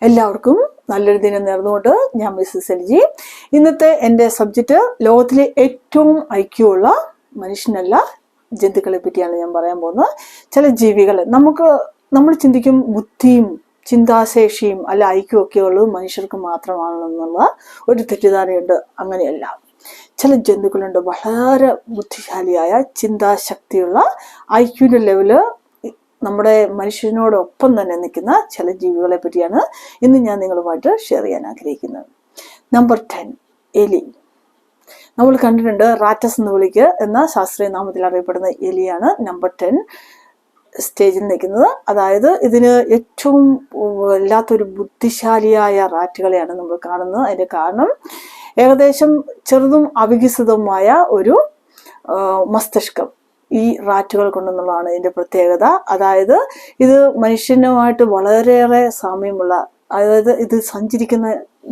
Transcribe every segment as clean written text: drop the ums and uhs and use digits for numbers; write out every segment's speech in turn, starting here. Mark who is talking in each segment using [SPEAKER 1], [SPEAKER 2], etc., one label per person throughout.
[SPEAKER 1] എല്ലാവർക്കും നല്ലൊരു ദിനം നേർന്നുകൊണ്ട് ഞാൻ മിസ്സസ് എൽജി. ഇന്നത്തെ എൻ്റെ സബ്ജക്റ്റ് ലോകത്തിലെ ഏറ്റവും ഐക്യമുള്ള മനുഷ്യനല്ല ജന്തുക്കളെ പറ്റിയാണ് ഞാൻ പറയാൻ പോകുന്നത്. ചില ജീവികൾ നമ്മൾ ചിന്തിക്കും ബുദ്ധിയും ചിന്താശേഷിയും അല്ല ഐക്യമൊക്കെ ഉള്ളത് മനുഷ്യർക്ക് മാത്രമാണെന്നുള്ള ഒരു തെറ്റിദ്ധാരണയുണ്ട്. അങ്ങനെയല്ല. ചില ജന്തുക്കളുണ്ട് വളരെ ബുദ്ധിശാലിയായ ചിന്താശക്തിയുള്ള ഐക്യൂൻ്റെ ലെവല് നമ്മുടെ മനുഷ്യനോടൊപ്പം തന്നെ നിൽക്കുന്ന ചില ജീവികളെ പറ്റിയാണ് ഇന്ന് ഞാൻ നിങ്ങളുമായിട്ട് ഷെയർ ചെയ്യാൻ ആഗ്രഹിക്കുന്നത്. നമ്പർ 10, എലി. നമ്മൾ കണ്ടിട്ടുണ്ട് റാറ്റസ് എന്ന് വിളിക്കുക എന്ന ശാസ്ത്രീയ നാമത്തിൽ അറിയപ്പെടുന്ന എലിയാണ് നമ്പർ 10 സ്റ്റേജിൽ നിൽക്കുന്നത്. അതായത് ഇതിന് ഏറ്റവും വല്ലാത്തൊരു ബുദ്ധിശാലിയായ റാറ്റുകളെയാണ് നമ്മൾ കാണുന്നത്. അതിൻ്റെ കാരണം ഏകദേശം ചെറുതും അവികസിതവുമായ ഒരു മസ്തിഷ്കം ഈ റാറ്റുകൾ കൊണ്ടെന്നുള്ളതാണ് ഇതിൻ്റെ പ്രത്യേകത. അതായത് ഇത് മനുഷ്യനുമായിട്ട് വളരെയേറെ സാമ്യമുള്ള, അതായത് ഇത് സഞ്ചരിക്കുന്ന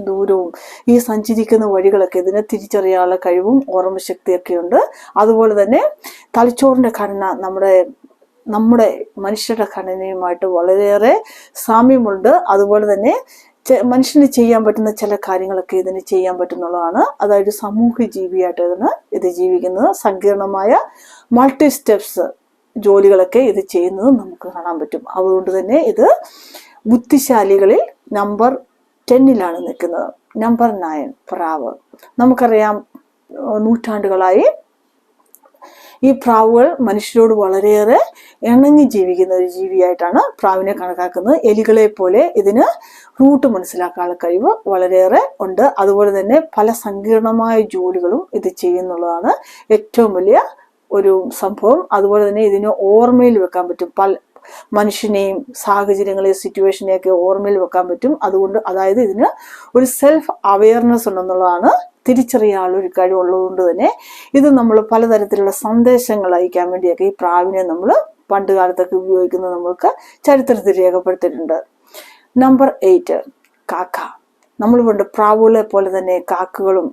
[SPEAKER 1] ദൂരവും ഈ സഞ്ചരിക്കുന്ന വഴികളൊക്കെ ഇതിനെ തിരിച്ചറിയാനുള്ള കഴിവും ഓർമ്മശക്തിയൊക്കെ ഉണ്ട്. അതുപോലെ തന്നെ തലച്ചോറിൻ്റെ ഘടന നമ്മുടെ മനുഷ്യരുടെ ഘടനയുമായിട്ട് വളരെയേറെ സാമ്യമുണ്ട്. അതുപോലെ തന്നെ മനുഷ്യന് ചെയ്യാൻ പറ്റുന്ന ചില കാര്യങ്ങളൊക്കെ ഇതിന് ചെയ്യാൻ പറ്റുന്നുള്ളതാണ്. അതായത് സാമൂഹ്യ ജീവിയായിട്ട് ഇത് ജീവിക്കുന്നത്. സങ്കീർണമായ മൾട്ടി സ്റ്റെപ്സ് ജോലികളൊക്കെ ഇത് ചെയ്യുന്നത് നമുക്ക് കാണാൻ പറ്റും. അതുകൊണ്ട് തന്നെ ഇത് ബുദ്ധിശാലികളിൽ നമ്പർ 10 നിൽക്കുന്നത്. നമ്പർ 9, പ്രാവ്. നമുക്കറിയാം നൂറ്റാണ്ടുകളായി ഈ പ്രാവുകൾ മനുഷ്യരോട് വളരെയേറെ ഇണങ്ങി ജീവിക്കുന്ന ഒരു ജീവിയായിട്ടാണ് പ്രാവിനെ കണക്കാക്കുന്നത്. എലികളെ പോലെ ഇതിന് റൂട്ട് മനസ്സിലാക്കാനുള്ള കഴിവ് വളരെയേറെ ഉണ്ട്. അതുപോലെ തന്നെ പല സങ്കീർണമായ ജോലികളും ഇത് ചെയ്യുന്നുള്ളതാണ് ഏറ്റവും വലിയ ഒരു സംഭവം. അതുപോലെ തന്നെ ഇതിന് ഓർമ്മയിൽ വെക്കാൻ പറ്റും. മനുഷ്യനെയും സാഹചര്യങ്ങളെയും സിറ്റുവേഷനെയൊക്കെ ഓർമ്മയിൽ വെക്കാൻ പറ്റും. അതായത് ഇതിന് ഒരു സെൽഫ് അവെയർനെസ് ഉണ്ടെന്നുള്ളതാണ്. തിരിച്ചറിയാനുള്ള ഒരു കഴിവുള്ളതുകൊണ്ട് തന്നെ ഇത് നമ്മൾ പലതരത്തിലുള്ള സന്ദേശങ്ങൾ അയക്കാൻ വേണ്ടിയൊക്കെ ഈ പ്രാവിനെ നമ്മൾ പണ്ട് കാലത്തൊക്കെ ഉപയോഗിക്കുന്നത് നമ്മൾക്ക് ചരിത്രത്തിൽ രേഖപ്പെടുത്തിയിട്ടുണ്ട്. നമ്പർ 8, കാക്ക. നമ്മൾ പണ്ട് പ്രാവുകളെ പോലെ തന്നെ കാക്കകളും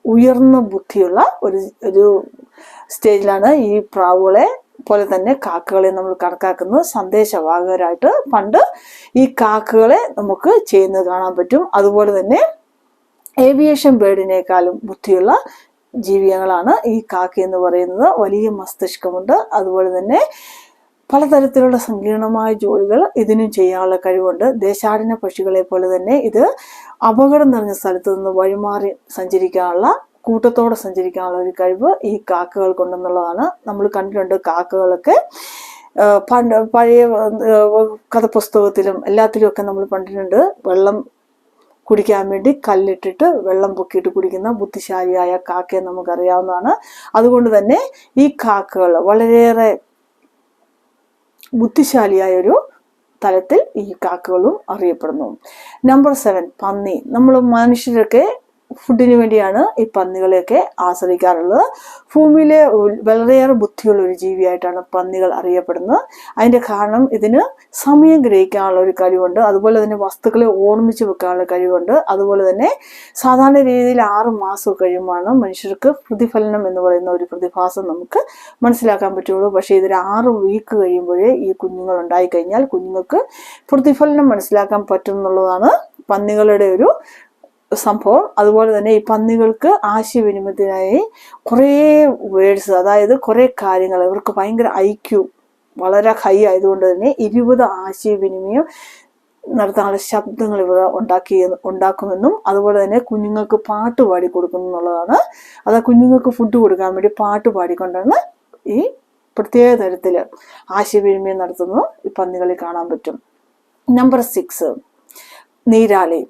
[SPEAKER 1] ഉയർന്ന ബുദ്ധിയുള്ള ഒരു സ്റ്റേജിലാണ് ഈ പ്രാവുകളെ പോലെ തന്നെ കാക്കകളെ നമ്മൾ കണക്കാക്കുന്നത്. സന്ദേശവാഹകരായിട്ട് പണ്ട് ഈ കാക്കകളെ നമുക്ക് ചെയ്യുന്നത് കാണാൻ പറ്റും. അതുപോലെ തന്നെ ഏവിയേഷൻ ബേർഡിനേക്കാളും ബുദ്ധിയുള്ള ജീവികളാണ് ഈ കാക്ക എന്ന് പറയുന്നത്. വലിയ മസ്തിഷ്കമുണ്ട്. അതുപോലെ തന്നെ പലതരത്തിലുള്ള സങ്കീർണമായ ജോലികൾ ഇതിനും ചെയ്യാനുള്ള കഴിവുണ്ട്. ദേശാടന പക്ഷികളെ പോലെ തന്നെ ഇത് അപകടം നിറഞ്ഞ സ്ഥലത്ത് നിന്ന് വഴിമാറി സഞ്ചരിക്കാനുള്ള, കൂട്ടത്തോടെ സഞ്ചരിക്കാനുള്ള ഒരു കഴിവ് ഈ കാക്കകൾക്കുണ്ടെന്നുള്ളതാണ്. നമ്മൾ കണ്ടിട്ടുണ്ട് കാക്കകളൊക്കെ പഴയ കഥപുസ്തകത്തിലും എല്ലാത്തിലും ഒക്കെ നമ്മൾ കണ്ടിട്ടുണ്ട്. വെള്ളം കുടിക്കാൻ വേണ്ടി കല്ലിട്ടിട്ട് വെള്ളം പൊക്കിയിട്ട് കുടിക്കുന്ന ബുദ്ധിശാലിയായ കാക്കയെ നമുക്കറിയാവുന്നതാണ്. അതുകൊണ്ട് തന്നെ ഈ കാക്കകൾ വളരെയേറെ ബുദ്ധിശാലിയായൊരു തലത്തിൽ ഈ കാക്കകളും അറിയപ്പെടുന്നു. നമ്പർ 7, പന്നി. നമ്മൾ മനുഷ്യരൊക്കെ ഫുഡിന് വേണ്ടിയാണ് ഈ പന്നികളെയൊക്കെ ആശ്രയിക്കാറുള്ളത്. ഭൂമിയിലെ വളരെയേറെ ബുദ്ധിയുള്ള ഒരു ജീവിയായിട്ടാണ് പന്നികൾ അറിയപ്പെടുന്നത്. അതിൻ്റെ കാരണം ഇതിന് സമയം ഗ്രഹിക്കാനുള്ള ഒരു കഴിവുണ്ട്. അതുപോലെ തന്നെ വസ്തുക്കളെ ഓർമ്മിച്ച് വെക്കാനുള്ള കഴിവുണ്ട്. അതുപോലെ തന്നെ സാധാരണ രീതിയിൽ 6 മാസം കഴിയുമ്പോഴാണ് മനുഷ്യർക്ക് പ്രതിഫലനം എന്ന് പറയുന്ന ഒരു പ്രതിഭാസം നമുക്ക് മനസ്സിലാക്കാൻ പറ്റുള്ളൂ. പക്ഷേ ഇതിൽ 6 വീക്ക് കഴിയുമ്പോഴേ ഈ കുഞ്ഞുങ്ങൾ ഉണ്ടായിക്കഴിഞ്ഞാൽ കുഞ്ഞുങ്ങൾക്ക് പ്രതിഫലനം മനസ്സിലാക്കാൻ പറ്റും എന്നുള്ളതാണ് പന്നികളുടെ ഒരു സംഭവം. അതുപോലെ തന്നെ ഈ പന്നികൾക്ക് ആശയവിനിമയത്തിനായി കുറേ വേർഡ്സ്, അതായത് കുറേ കാര്യങ്ങൾ, ഇവർക്ക് ഭയങ്കര IQ വളരെ ഹൈ ആയതുകൊണ്ട് തന്നെ 20 ആശയവിനിമയം നടത്താനുള്ള ശബ്ദങ്ങൾ ഇവർ ഉണ്ടാക്കുമെന്നും അതുപോലെ തന്നെ കുഞ്ഞുങ്ങൾക്ക് പാട്ട് പാടി കൊടുക്കുന്നു എന്നുള്ളതാണ്. അത് കുഞ്ഞുങ്ങൾക്ക് ഫുഡ് കൊടുക്കാൻ വേണ്ടി പാട്ട് പാടിക്കൊണ്ടാണ് ഈ പ്രത്യേക തരത്തിൽ ആശയവിനിമയം നടത്തുന്നത് ഈ പന്നികളിൽ കാണാൻ പറ്റും. നമ്പർ 6, നീരാളി.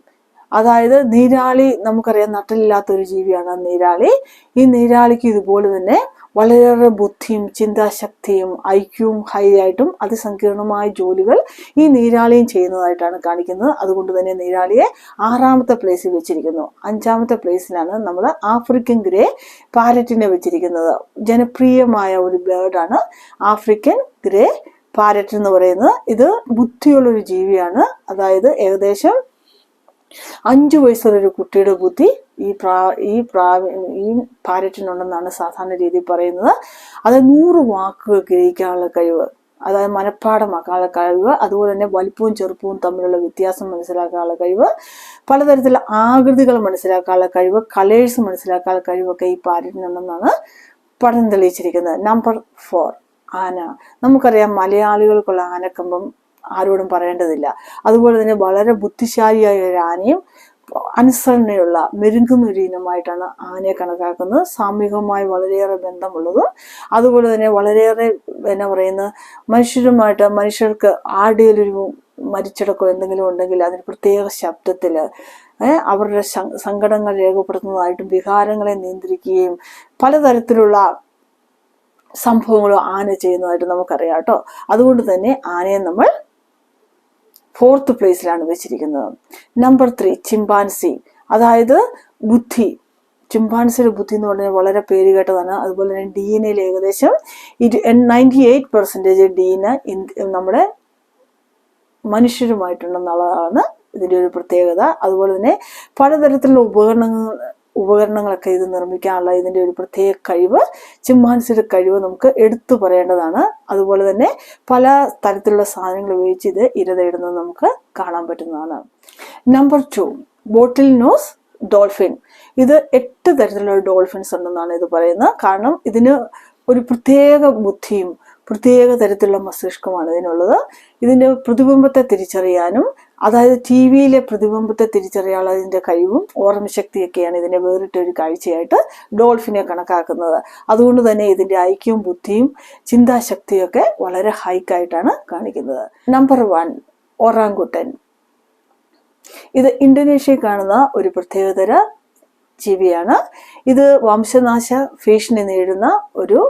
[SPEAKER 1] അതായത് നീരാളി നമുക്കറിയാം നട്ടലില്ലാത്തൊരു ജീവിയാണ് നീരാളി. ഈ നീരാളിക്ക് ഇതുപോലെ തന്നെ വളരെയേറെ ബുദ്ധിയും ചിന്താശക്തിയും IQവും ഹൈ ആയിട്ടും അതിസങ്കീർണമായ ജോലികൾ ഈ നീരാളിയും ചെയ്യുന്നതായിട്ടാണ് കാണിക്കുന്നത്. അതുകൊണ്ട് തന്നെ നീരാളിയെ 6ാമത്തെ പ്ലേസിൽ വെച്ചിരിക്കുന്നു. 5ാമത്തെ പ്ലേസിലാണ് നമ്മൾ ആഫ്രിക്കൻ ഗ്രേ പാരറ്റിനെ വെച്ചിരിക്കുന്നത്. ജനപ്രിയമായ ഒരു ബേർഡാണ് ആഫ്രിക്കൻ ഗ്രേ പാരറ്റ് എന്ന് പറയുന്നത്. ഇത് ബുദ്ധിയുള്ളൊരു ജീവിയാണ്. അതായത് ഏകദേശം 5 വയസ്സുള്ളൊരു കുട്ടിയുടെ ബുദ്ധി ഈ പാരറ്റിനുണ്ടെന്നാണ് സാധാരണ രീതിയിൽ പറയുന്നത്. അത് 100 വാക്കുകൾ ഗ്രഹിക്കാനുള്ള കഴിവ് അതായത് മനഃപ്പാഠമാക്കാനുള്ള കഴിവ്, അതുപോലെ തന്നെ വലിപ്പവും ചെറുപ്പവും തമ്മിലുള്ള വ്യത്യാസം മനസ്സിലാക്കാനുള്ള കഴിവ്, പലതരത്തിലുള്ള ആകൃതികൾ മനസ്സിലാക്കാനുള്ള കഴിവ്, കളേഴ്സ് മനസ്സിലാക്കാനുള്ള കഴിവൊക്കെ ഈ പാരറ്റിനുണ്ടെന്നാണ് പഠനം തെളിയിച്ചിരിക്കുന്നത്. നമ്പർ 4, ആന. നമുക്കറിയാം മലയാളികൾക്കുള്ള ആനക്കമ്പം ആരോടും പറയേണ്ടതില്ല. അതുപോലെ തന്നെ വളരെ ബുദ്ധിശാലിയായ ഒരു ആനയും അനുസരണയുള്ള മെരുങ്ങുന്ന ഒരു ഇനമായിട്ടാണ് ആനയെ കണക്കാക്കുന്നത്. സാമൂഹികമായി വളരെയേറെ ബന്ധമുള്ളതും അതുപോലെ തന്നെ വളരെയേറെ എന്നാ പറയുന്ന മനുഷ്യർക്ക് ആരുടെയൊരു മരിച്ചടക്കോ എന്തെങ്കിലും ഉണ്ടെങ്കിൽ അതിന് പ്രത്യേക ശബ്ദത്തിൽ അവരുടെ സങ്കടങ്ങൾ രേഖപ്പെടുത്തുന്നതായിട്ടും വികാരങ്ങളെ നിയന്ത്രിക്കുകയും പലതരത്തിലുള്ള സംഭവങ്ങളും ആന ചെയ്യുന്നതായിട്ട് നമുക്കറിയാം കേട്ടോ. അതുകൊണ്ട് തന്നെ ആനയെ നമ്മൾ 4th പ്ലേസിലാണ് വെച്ചിരിക്കുന്നത്. Number 3, chimpanzee. അതായത് ബുദ്ധി. ചിമ്പാൻസിയുടെ ബുദ്ധി എന്ന് പറഞ്ഞാൽ വളരെ പേര് കേട്ടതാണ്. അതുപോലെ തന്നെ DNA ഏകദേശം 98% DNA നമ്മുടെ മനുഷ്യരുമായിട്ടുണ്ടെന്നുള്ളതാണ് ഇതിൻ്റെ ഒരു പ്രത്യേകത. അതുപോലെ തന്നെ പലതരത്തിലുള്ള ഉപകരണങ്ങളൊക്കെ ഇത് നിർമ്മിക്കാനുള്ള ഇതിൻ്റെ ഒരു പ്രത്യേക കഴിവ്, ചിമ്പാൻസിയുടെ കഴിവ് നമുക്ക് എടുത്തു പറയേണ്ടതാണ്. അതുപോലെ തന്നെ പല തരത്തിലുള്ള സാധനങ്ങൾ ഉപയോഗിച്ച് ഇത് ഇര തേടുന്നത് നമുക്ക് കാണാൻ പറ്റുന്നതാണ്. നമ്പർ 2, ബോട്ടിൽ നോസ് ഡോൾഫിൻ. ഇത് 8 തരത്തിലുള്ള ഡോൾഫിൻസ് ഉണ്ടെന്നാണ് ഇത് പറയുന്നത്. കാരണം ഇതിന് ഒരു പ്രത്യേക ബുദ്ധിയും പ്രത്യേക തരത്തിലുള്ള മസ്തിഷ്കമാണ് ഇതിനുള്ളത്. ഇതിൻ്റെ പ്രതിബിംബത്തെ തിരിച്ചറിയാനും അതായത് TV-യിലെ പ്രതിബിംബത്തെ തിരിച്ചറിയാനുള്ള ഇതിൻ്റെ കഴിവും ഓർമ്മശക്തിയൊക്കെയാണ് ഇതിൻ്റെ വേറിട്ടൊരു കാഴ്ചയായിട്ട് ഡോൾഫിനെ കണക്കാക്കുന്നത്. അതുകൊണ്ട് തന്നെ ഇതിൻ്റെ ഐക്യവും ബുദ്ധിയും ചിന്താശക്തിയൊക്കെ വളരെ ഹൈക്കായിട്ടാണ് കാണിക്കുന്നത്. Number 1, orangutan. ഇത് ഇന്തോനേഷ്യയിൽ കാണുന്ന ഒരു പ്രത്യേകതര ജീവിയാണ്. ഇത് വംശനാശ ഭീഷണി നേരിടുന്ന ഒരു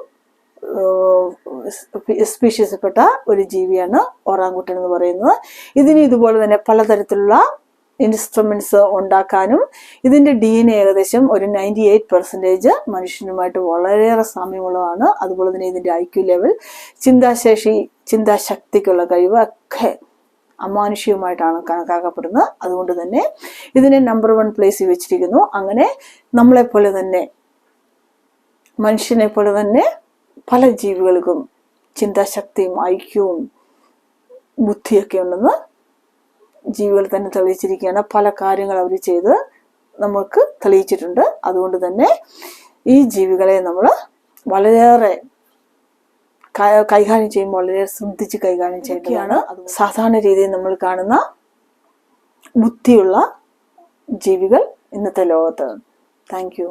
[SPEAKER 1] സ്പീഷീസിൽപ്പെട്ട ഒരു ജീവിയാണ് ഒറാങ്കുട്ടൻ എന്ന് പറയുന്നത്. ഇതിന് ഇതുപോലെ തന്നെ പലതരത്തിലുള്ള ഇൻസ്ട്രുമെന്റ്സ് ഉണ്ടാക്കാനും ഇതിൻ്റെ DNA ഏകദേശം ഒരു 98% മനുഷ്യനുമായിട്ട് വളരെയേറെ സാമ്യമുള്ളതാണ്. അതുപോലെ തന്നെ ഇതിൻ്റെ IQ ലെവൽ, ചിന്താശക്തിക്കുള്ള കഴിവ് ഒക്കെ അമാനുഷികമായിട്ടാണ് കണക്കാക്കപ്പെടുന്നത്. അതുകൊണ്ട് തന്നെ ഇതിനെ നമ്പർ 1 പ്ലേസിൽ വെച്ചിരിക്കുന്നു. അങ്ങനെ നമ്മളെപ്പോലെ തന്നെ മനുഷ്യനെ പോലെ തന്നെ പല ജീവികൾക്കും ചിന്താശക്തിയും ഐക്യവും ബുദ്ധിയൊക്കെ ഉണ്ടെന്ന് ജീവികൾ തന്നെ തെളിയിച്ചിരിക്കുകയാണ്. പല കാര്യങ്ങൾ അവർ ചെയ്ത് നമുക്ക് തെളിയിച്ചിട്ടുണ്ട്. അതുകൊണ്ട് തന്നെ ഈ ജീവികളെ നമ്മൾ വളരെയേറെ കൈകാര്യം ചെയ്യുമ്പോൾ വളരെ ശ്രദ്ധിച്ച് കൈകാര്യം ചെയ്യുകയാണ്. സാധാരണ രീതിയിൽ നമ്മൾ കാണുന്ന ബുദ്ധിയുള്ള ജീവികൾ ഇന്നത്തെ ലോകത്ത്. Thank you.